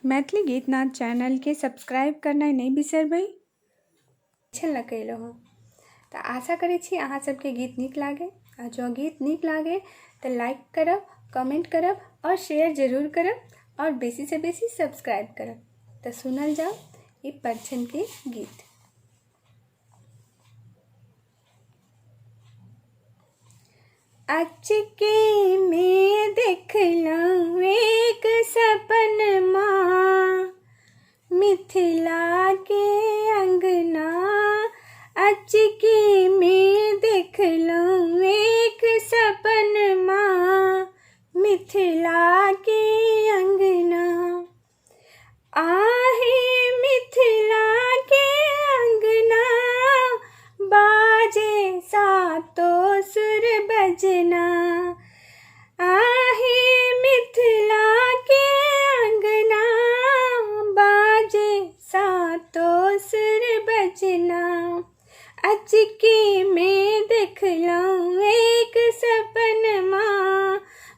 मैथिली गीतनाद चैनल के सब्सक्राइब करना नहीं बिसरबै। अच्छा लगैलो हँ तो आशा करै छी अहाँ सबके गीत नीक लागे। आ जो गीत नीक लागे तो लाइक करब, कमेंट करब और शेयर जरूर करब और बेसी से बेसी सब्सक्राइब करब। तो सुनल जाओ ये परछन के गीत। अचके में देखलहुँ एक सपनमा, मिथिला के अंगना। अचके में देखलहुँ एक सपनमा, मिथिला के अंगना। आहे मिथिला के अंगना, बाजे सातो सुर बजना। आहे मिथिला के अंगना, बाजे सातो सुर बजना। अचके में देखलहुँ एक सपनमा,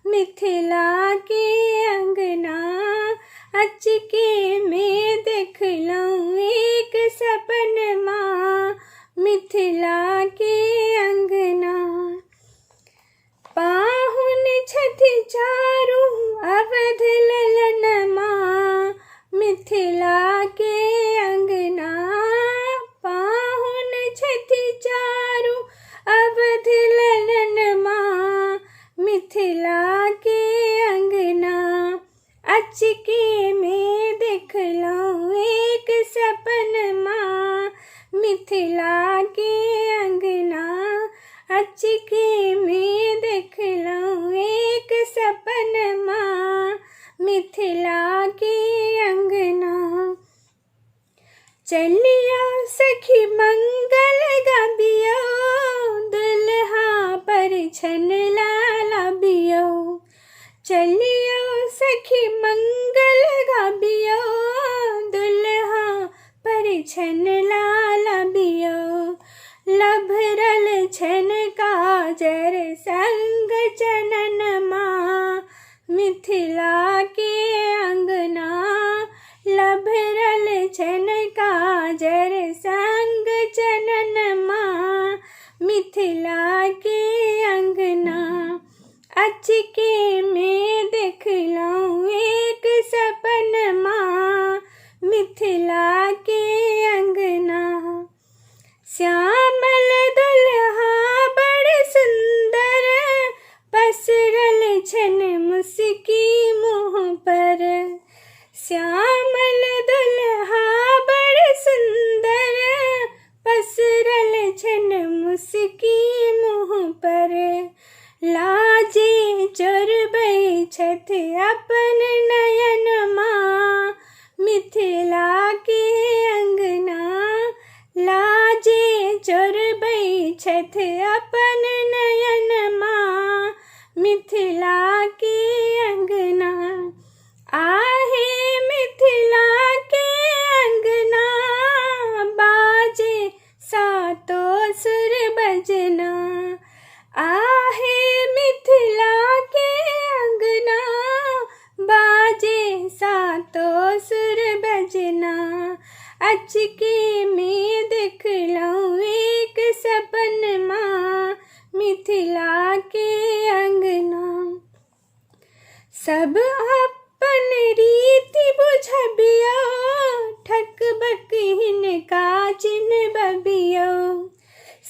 मिथिला के अंगना। अचके में देखलहुँ एक सपनमा, मिथिला के अंगना। पाहुन छथि चारू अवध ललनमा, मिथिला के अंगना। पाहुन छथि चारू अवध ललनमा, मिथिला के अंगना। अचके में देखलहुँ एक सपनमा, मिथिला के अंगना। अचके में देखलहुँ एक सपनमा, मिथिला के अंगना। चलियो सखी मंगल गाबियो, दुल्हा परछन लाबियो। चलियो सखी मंगल गाबियो, दुल्हा परछन लाबियो। लभरल छन काजर संग चननमा, मिथिला के अंगना। लभरल छन काजर संग चननमा, मिथिला के अंगना। अचके में देखलहुँ एक सपनमा, मिथिला के अंगना। श्यामल दुल्हा बड़ सुंदर, पसरल छन मुस्की मुँह पर। श्यामल दुल्हा बड़ सुंदर, पसरल छन मुस्की मुँह पर। लाजे चोरबै छथि अपन नयनमा, मिथिला के अंगना। लाजे चोरबै छथि अपन नयनमा, मिथिला के अंगना। आहे मिथिला के अंगना, बाजे सातो सुर बजना। आहे मिथिला के अंगना, बाजे सातो सुर बजना। अचके में देखलहुँ एक सपनमा, मिथिला के अंगना। सब अपन रीति बुझबियो, ठकबक हिनका चिन्हबियो।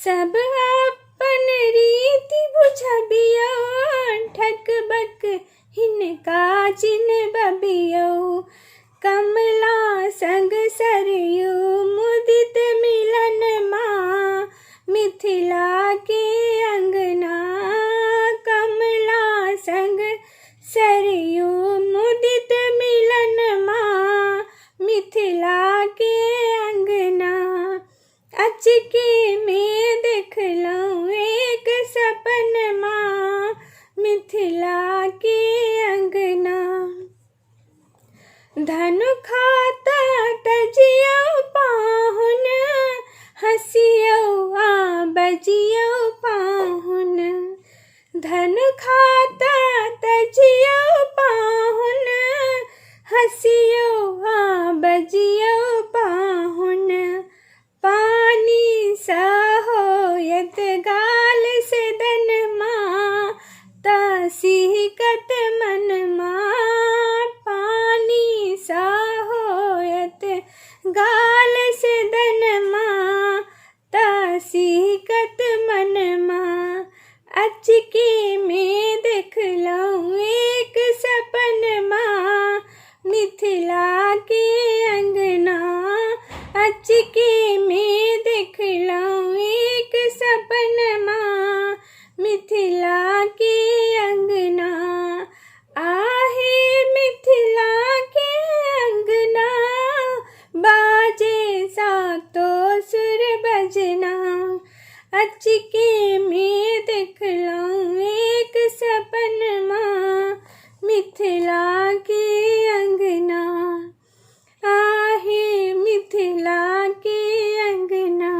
सब अपन रीति बुझबियो, ठकबक हिनका चिन्हबियो। कमला संग सरयू मुदित मिलनमा, मिथिला के अंगना। कमला संग सरयू मुदित मिलनमा, मिथिला के अंगना। अचके में देखलहुँ एक सपनमा, मिथिला के अंगना। धनु खाता तजियो पाहुन, हसियो आ बजियो पाहुन। धनु खाता तजियो पाहुन, हसियो बजियो पाहुन पानी सहोयत गाल से दन माँ तसीकत मन माँ पानी सहोयत गाल से दन माँ तसीकत मन माँ अचके में देख लऊँ एक सपन माँ मिथिला के अंगना अचके में देख लऊँ एक सपन माँ मिथिला के अंगना आहे मिथिला के अंगना बाजे सातो सुर बजना अचके में देख लऊँ एक सपन माँ मिथिला के अंगना आहे मिथिला के अंगना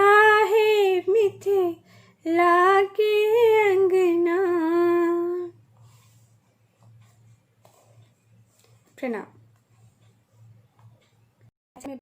आहे मिथिला के अंगना। प्रणाम।